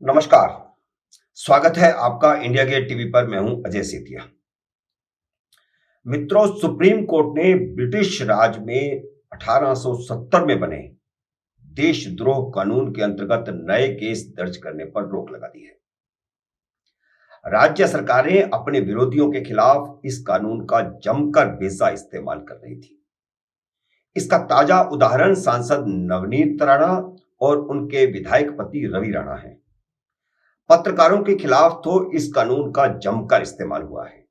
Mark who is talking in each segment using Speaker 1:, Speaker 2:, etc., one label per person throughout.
Speaker 1: नमस्कार। स्वागत है आपका इंडिया गेट टीवी पर। मैं हूं अजय सेठिया। मित्रों, सुप्रीम कोर्ट ने ब्रिटिश राज में 1870 में बने देशद्रोह कानून के अंतर्गत नए केस दर्ज करने पर रोक लगा दी है। राज्य सरकारें अपने विरोधियों के खिलाफ इस कानून का जमकर बेजा इस्तेमाल कर रही थी। इसका ताजा उदाहरण सांसद नवनीत राणा और उनके विधायक पति रवि राणा है। पत्रकारों के खिलाफ तो इस कानून का जमकर इस्तेमाल हुआ है।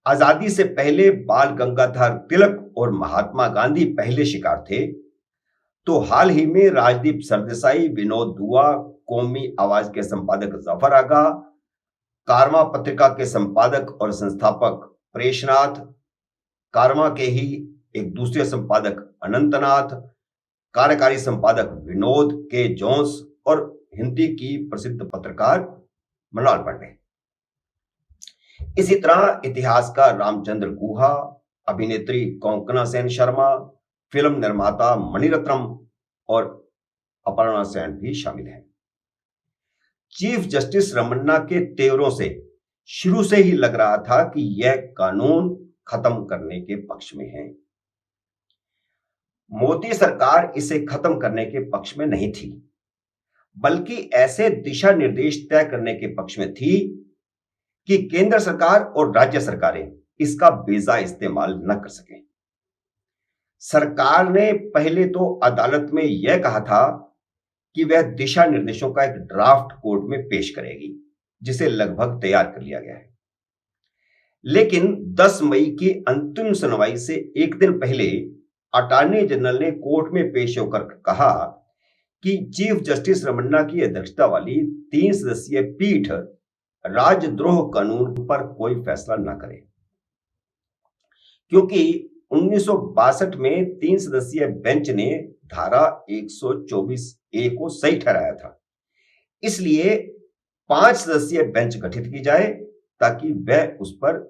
Speaker 1: आजादी से पहले बाल गंगाधर तिलक और महात्मा गांधी पहले शिकार थे, तो हाल ही में राजदीप सरदेसाई, विनोद दुआ, कौमी आवाज के संपादक जफर आगा, कारमा पत्रिका के संपादक और संस्थापक प्रेषनाथ, कारमा के ही एक दूसरे संपादक अनंतनाथ, कार्यकारी संपादक विनोद के जोन्स और हिंदी की प्रसिद्ध पत्रकार मृणाल पांडे। इसी तरह इतिहासकार रामचंद्र गुहा, अभिनेत्री कोंकणा सेन शर्मा, फिल्म निर्माता मणिरत्नम और अपर्णा सेन भी शामिल हैं। चीफ जस्टिस रमन्ना के तेवरों से शुरू से ही लग रहा था कि यह कानून खत्म करने के पक्ष में है। मोदी सरकार इसे खत्म करने के पक्ष में नहीं थी, बल्कि ऐसे दिशा निर्देश तय करने के पक्ष में थी कि केंद्र सरकार और राज्य सरकारें इसका बेजा इस्तेमाल न कर सकें। सरकार ने पहले तो अदालत में यह कहा था कि वह दिशा निर्देशों का एक ड्राफ्ट कोर्ट में पेश करेगी, जिसे लगभग तैयार कर लिया गया है। लेकिन 10 मई की अंतिम सुनवाई से एक दिन पहले अटॉर्नी जनरल ने कोर्ट में पेश होकर कहा कि चीफ जस्टिस रमन्ना की अध्यक्षता वाली 3 सदस्यीय पीठ राजद्रोह कानून पर कोई फैसला न करे, क्योंकि 1962 में 3 सदस्यीय बेंच ने धारा 124A को सही ठहराया था। इसलिए 5 सदस्यीय बेंच गठित की जाए ताकि वह उस पर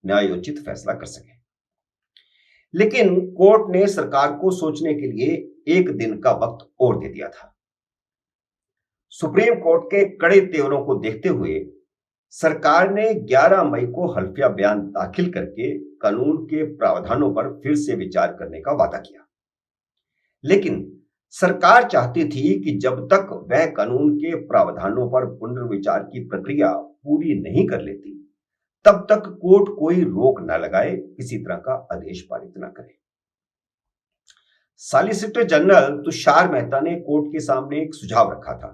Speaker 1: न्यायोचित फैसला कर सके। लेकिन कोर्ट ने सरकार को सोचने के लिए एक दिन का वक्त और दे दिया था। सुप्रीम कोर्ट के कड़े तेवरों को देखते हुए सरकार ने 11 मई को हल्फिया बयान दाखिल करके कानून के प्रावधानों पर फिर से विचार करने का वादा किया। लेकिन सरकार चाहती थी कि जब तक वह कानून के प्रावधानों पर पुनर्विचार की प्रक्रिया पूरी नहीं कर लेती, तब तक कोर्ट कोई रोक न लगाए, किसी तरह का आदेश पारित न करे। सॉलिसिटर जनरल तुषार मेहता ने कोर्ट के सामने एक सुझाव रखा था।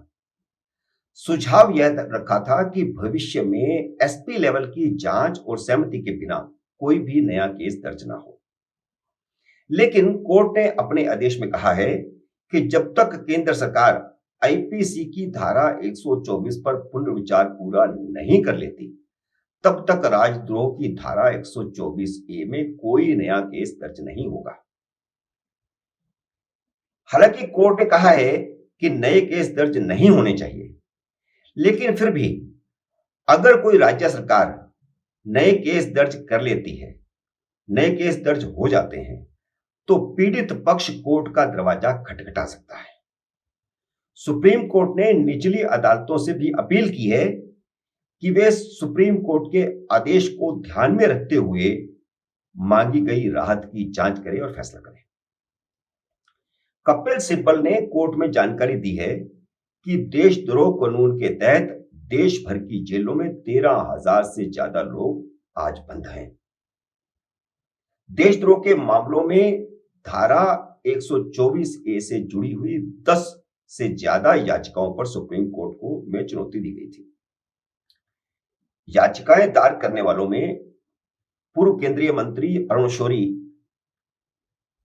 Speaker 1: सुझाव यह रखा था कि भविष्य में एसपी लेवल की जांच और सहमति के बिना कोई भी नया केस दर्ज ना हो। लेकिन कोर्ट ने अपने आदेश में कहा है कि जब तक केंद्र सरकार आईपीसी की धारा 124 पर पुनर्विचार पूरा नहीं कर लेती, तब तक राजद्रोह की धारा 124A में कोई नया केस दर्ज नहीं होगा। हालांकि कोर्ट ने कहा है कि नए केस दर्ज नहीं होने चाहिए, लेकिन फिर भी अगर कोई राज्य सरकार नए केस दर्ज कर लेती है, नए केस दर्ज हो जाते हैं, तो पीड़ित पक्ष कोर्ट का दरवाजा खटखटा सकता है। सुप्रीम कोर्ट ने निचली अदालतों से भी अपील की है कि वे सुप्रीम कोर्ट के आदेश को ध्यान में रखते हुए मांगी गई राहत की जांच करें और फैसला करें। कपिल सिब्बल ने कोर्ट में जानकारी दी है कि देशद्रोह कानून के तहत देश भर की जेलों में 13,000 से ज्यादा लोग आज बंद हैं। देशद्रोह के मामलों में धारा 124A से जुड़ी हुई 10 से ज्यादा याचिकाओं पर सुप्रीम कोर्ट को में चुनौती दी गई थी। याचिकाएं दायर करने वालों में पूर्व केंद्रीय मंत्री अरुण शौरी,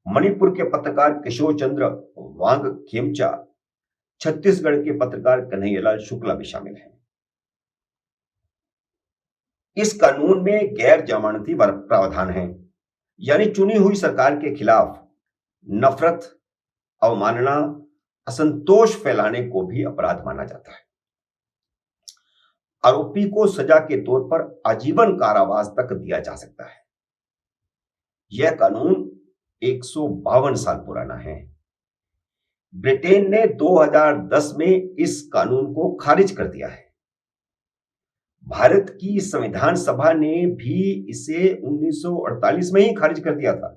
Speaker 1: मणिपुर के पत्रकार किशोर चंद्र वांगखेमचा, छत्तीसगढ़ के पत्रकार कन्हैयालाल शुक्ला भी शामिल हैं। इस कानून में गैर जमानती प्रावधान हैं, यानी चुनी हुई सरकार के खिलाफ नफरत, अवमानना, असंतोष फैलाने को भी अपराध माना जाता है। आरोपी को सजा के तौर पर आजीवन कारावास तक दिया जा सकता है। यह कानून 152 साल पुराना है। ब्रिटेन ने 2010 में इस कानून को खारिज कर दिया है। भारत की संविधान सभा ने भी इसे 1948 में ही खारिज कर दिया था,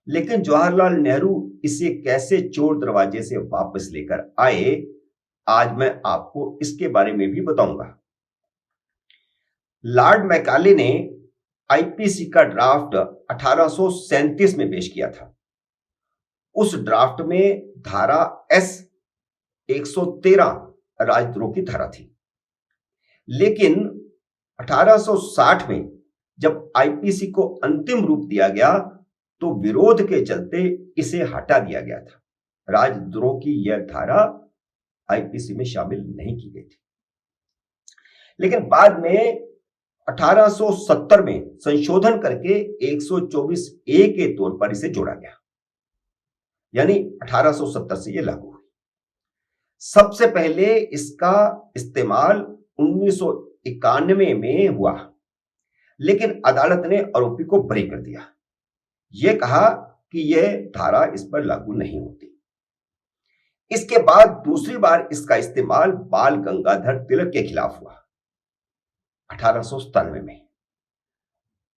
Speaker 1: लेकिन जवाहरलाल नेहरू इसे कैसे चोर दरवाजे से वापस लेकर आए, आज मैं आपको इसके बारे में भी बताऊंगा। लॉर्ड मैकाले ने आईपीसी का ड्राफ्ट 1837 में पेश किया था। उस ड्राफ्ट में धारा एस 113 राजद्रोह की धारा थी, लेकिन 1860 में जब आईपीसी को अंतिम रूप दिया गया तो विरोध के चलते इसे हटा दिया गया था। राजद्रोह की यह धारा आईपीसी में शामिल नहीं की गई थी, लेकिन बाद में 1870 में संशोधन करके 124 ए के तौर पर इसे जोड़ा गया, यानी 1870 से यह लागू हुई। सबसे पहले इसका इस्तेमाल 1991 में हुआ, लेकिन अदालत ने आरोपी को बरी कर दिया। यह कहा कि यह धारा इस पर लागू नहीं होती। इसके बाद दूसरी बार इसका इस्तेमाल बाल गंगाधर तिलक के खिलाफ हुआ 1897 में।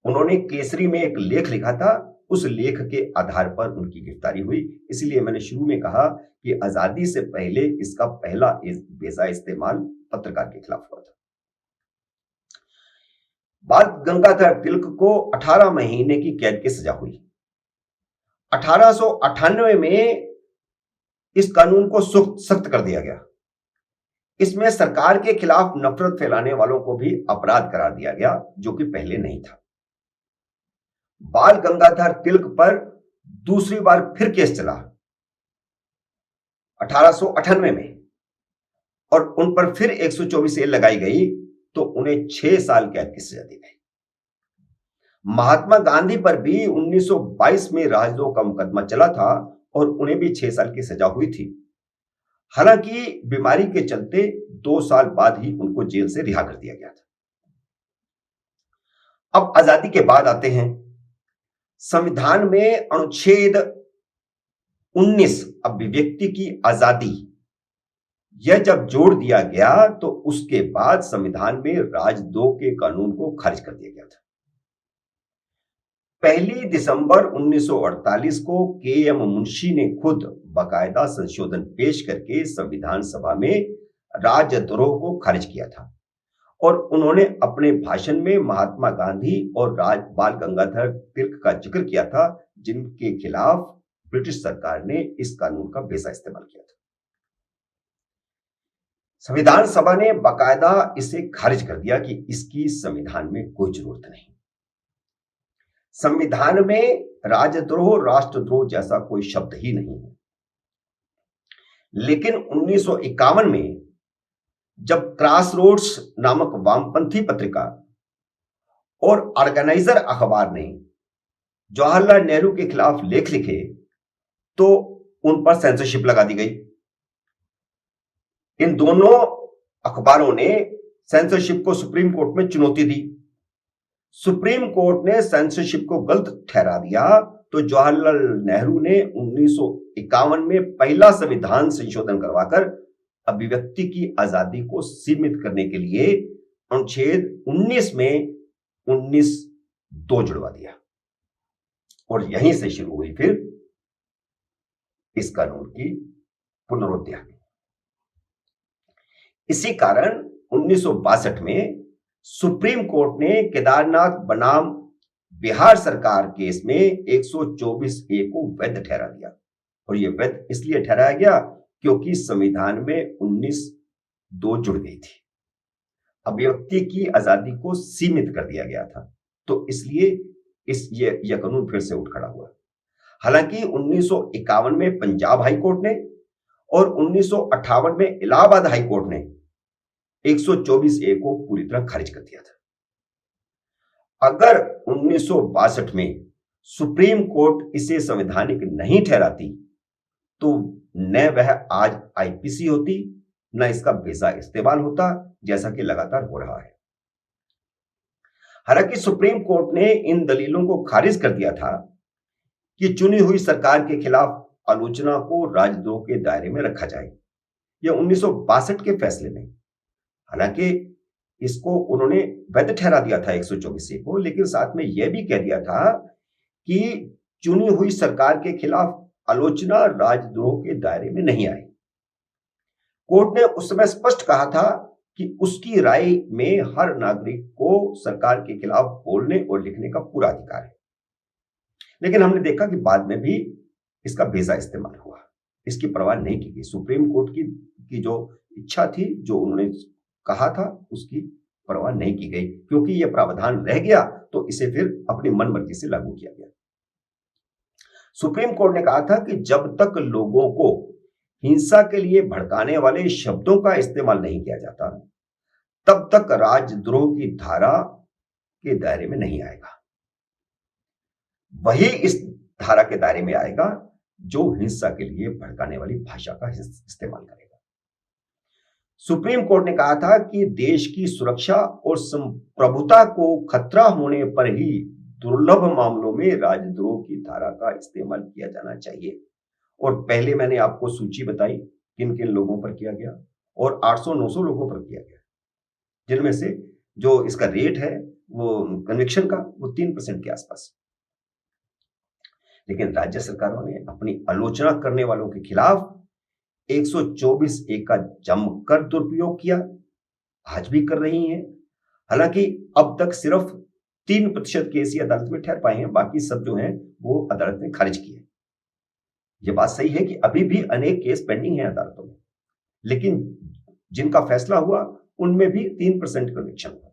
Speaker 1: उन्होंने केसरी में एक लेख लिखा था, उस लेख के आधार पर उनकी गिरफ्तारी हुई। इसलिए मैंने शुरू में कहा कि आजादी से पहले इसका पहला बेजा इस्तेमाल पत्रकार के खिलाफ हुआ था। बाल गंगाधर तिलक को 18 महीने की कैद की सजा हुई। 1898 में इस कानून को सख्त कर दिया गया। इसमें सरकार के खिलाफ नफरत फैलाने वालों को भी अपराध करार दिया गया, जो कि पहले नहीं था। बाल गंगाधर तिलक पर दूसरी बार फिर केस चला 1898 में, और उन पर फिर 124 ए लगाई गई तो उन्हें 6 साल कैद की सजा दी गई। महात्मा गांधी पर भी 1922 में राजद्रोह का मुकदमा चला था और उन्हें भी 6 साल की सजा हुई थी। हालांकि बीमारी के चलते 2 साल बाद ही उनको जेल से रिहा कर दिया गया था। अब आजादी के बाद आते हैं। संविधान में अनुच्छेद 19 अभिव्यक्ति की आजादी, यह जब जोड़ दिया गया तो उसके बाद संविधान में राजद्रोह के कानून को खारिज कर दिया गया था। 1 दिसंबर 1948 को के.एम. मुंशी ने खुद बाकायदा संशोधन पेश करके संविधान सभा में राजद्रोह को खारिज किया था, और उन्होंने अपने भाषण में महात्मा गांधी और बाल गंगाधर तिलक का जिक्र किया था, जिनके खिलाफ ब्रिटिश सरकार ने इस कानून का बेसा इस्तेमाल किया था। संविधान सभा ने बाकायदा इसे खारिज कर दिया कि इसकी संविधान में कोई जरूरत नहीं। संविधान में राजद्रोह, राष्ट्रद्रोह जैसा कोई शब्द ही नहीं है। लेकिन 1951 में जब क्रॉसरोड्स नामक वामपंथी पत्रिका और ऑर्गेनाइजर अखबार ने जवाहरलाल नेहरू के खिलाफ लेख लिखे तो उन पर सेंसरशिप लगा दी गई। इन दोनों अखबारों ने सेंसरशिप को सुप्रीम कोर्ट में चुनौती दी। सुप्रीम कोर्ट ने सेंसरशिप को गलत ठहरा दिया तो जवाहरलाल नेहरू ने 1951 में पहला संविधान संशोधन करवाकर अभिव्यक्ति की आजादी को सीमित करने के लिए अनुच्छेद 19 में 19(2) जुड़वा दिया, और यहीं से शुरू हुई फिर इस कानून की पुनरुत्थान। इसी कारण 1962 में सुप्रीम कोर्ट ने केदारनाथ बनाम बिहार सरकार केस में 124 ए को वैध ठहरा दिया, और यह वैध इसलिए ठहराया गया क्योंकि संविधान में 19(2) जुड़ गई थी। अभिव्यक्ति की आजादी को सीमित कर दिया गया था, तो इसलिए यह कानून फिर से उठ खड़ा हुआ। हालांकि 1951 में पंजाब हाई कोर्ट ने और 1958 में इलाहाबाद हाई कोर्ट ने 124 ए को पूरी तरह खारिज कर दिया था। अगर 1962 में सुप्रीम कोर्ट इसे संवैधानिक नहीं ठहराती तो न वह आज आईपीसी होती, न इसका बेसा इस्तेमाल होता, जैसा कि लगातार हो रहा है। हालांकि सुप्रीम कोर्ट ने इन दलीलों को खारिज कर दिया था कि चुनी हुई सरकार के खिलाफ आलोचना को राजद्रोह के दायरे में रखा जाए। यह 1962 के फैसले में, हालांकि इसको उन्होंने वैध ठहरा दिया था 124 को, लेकिन साथ में यह भी कह दिया था कि चुनी हुई सरकार के खिलाफ आलोचना राजद्रोह के दायरे में नहीं आई। कोर्ट ने उस समय स्पष्ट कहा था कि उसकी राय में हर नागरिक को सरकार के खिलाफ बोलने और लिखने का पूरा अधिकार है। लेकिन हमने देखा कि बाद में भी इसका बेजा इस्तेमाल हुआ, इसकी परवाह नहीं की गई। सुप्रीम कोर्ट की जो इच्छा थी, जो उन्होंने कहा था, उसकी परवाह नहीं की गई, क्योंकि यह प्रावधान रह गया तो इसे फिर अपनी मनमर्जी से लागू किया गया। सुप्रीम कोर्ट ने कहा था कि जब तक लोगों को हिंसा के लिए भड़काने वाले शब्दों का इस्तेमाल नहीं किया जाता, तब तक राजद्रोह की धारा के दायरे में नहीं आएगा। वही इस धारा के दायरे में आएगा जो हिंसा के लिए भड़काने वाली भाषा का इस्तेमाल करेगा। सुप्रीम कोर्ट ने कहा था कि देश की सुरक्षा और संप्रभुता को खतरा होने पर ही दुर्लभ मामलों में राजद्रोह की धारा का इस्तेमाल किया जाना चाहिए। और पहले मैंने आपको सूची बताई किन किन लोगों पर किया गया, और 800-900 लोगों पर किया गया, जिनमें से जो इसका रेट है वो कन्विक्शन का वो 3% के आसपास। लेकिन राज्य सरकारों ने अपनी आलोचना करने वालों के खिलाफ 124A का जमकर दुरुपयोग किया, आज भी कर रही हैं। हालांकि अब तक सिर्फ 3% केस ही अदालत में ठहर पाए हैं, बाकी सब जो हैं वो अदालत ने खारिज किए। यह बात सही है कि अभी भी अनेक केस पेंडिंग हैं अदालतों में, लेकिन जिनका फैसला हुआ उनमें भी 3% कन्विक्शन हुआ।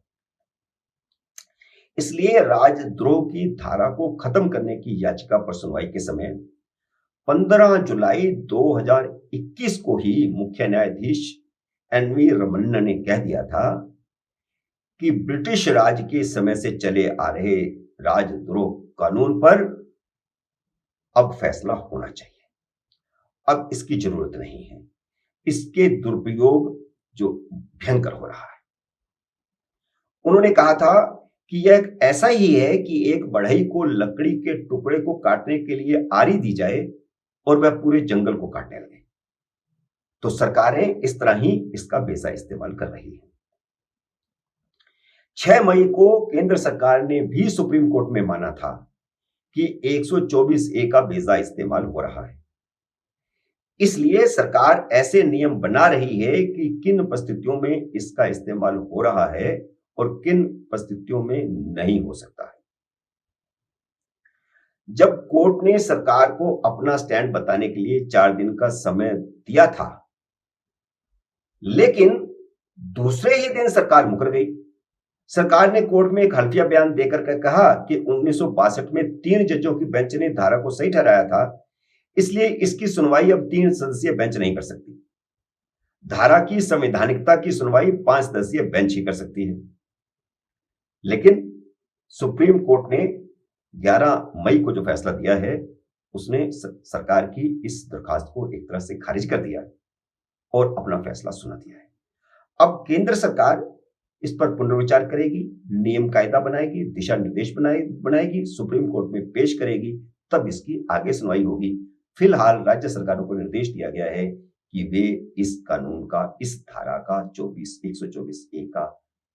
Speaker 1: इसलिए राजद्रोह की धारा को खत्म करने की याचिका पर सुनवाई के समय 15 जुलाई 2021 को ही मुख्य न्यायाधीश NV रमन्ना ने कह दिया था कि ब्रिटिश राज के समय से चले आ रहे राजद्रोह कानून पर अब फैसला होना चाहिए। अब इसकी जरूरत नहीं है, इसके दुरुपयोग जो भयंकर हो रहा है। उन्होंने कहा था कि यह ऐसा ही है कि एक बढ़ई को लकड़ी के टुकड़े को काटने के लिए आरी दी जाए और वह पूरे जंगल को काटने लगे। तो सरकारें इस तरह ही इसका बेजा इस्तेमाल कर रही है। 6 मई को केंद्र सरकार ने भी सुप्रीम कोर्ट में माना था कि 124A का बेजा इस्तेमाल हो रहा है। इसलिए सरकार ऐसे नियम बना रही है कि किन परिस्थितियों में इसका इस्तेमाल हो रहा है और किन परिस्थितियों में नहीं हो सकता है। जब कोर्ट ने सरकार को अपना स्टैंड बताने के लिए 4 दिन का समय दिया था, लेकिन दूसरे ही दिन सरकार मुकर गई। सरकार ने कोर्ट में एक हल्फिया बयान देकर के कहा कि 1962 में 3 जजों की बेंच ने धारा को सही ठहराया था, इसलिए इसकी सुनवाई अब 3 सदस्यीय बेंच नहीं कर सकती। धारा की संवैधानिकता की सुनवाई 5 सदस्यीय बेंच ही कर सकती है। लेकिन सुप्रीम कोर्ट ने 11 मई को जो फैसला दिया है, उसने सरकार की इस दरखास्त को एक तरह से खारिज कर दिया और अपना फैसला सुना दिया है। अब केंद्र सरकार इस पर पुनर्विचार करेगी, नियम कायदा बनाएगी, दिशा निर्देश बनाएगी, सुप्रीम कोर्ट में पेश करेगी, तब इसकी आगे सुनवाई होगी। फिलहाल राज्य सरकारों को निर्देश दिया गया है कि वे इस कानून का, इस धारा का 124A का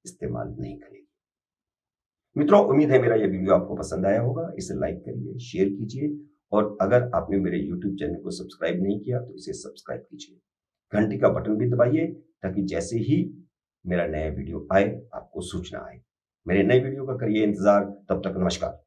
Speaker 1: इस्तेमाल नहीं करेगी। मित्रों, उम्मीद है मेरा यह वीडियो आपको पसंद आया होगा। इसे लाइक करिए, शेयर कीजिए, और अगर आपने मेरे YouTube चैनल को सब्सक्राइब नहीं किया तो इसे सब्सक्राइब कीजिए। घंटी का बटन भी दबाइए ताकि जैसे ही मेरा नया वीडियो आए आपको सूचना आए। मेरे नए वीडियो का करिए इंतजार। तब तक नमस्कार।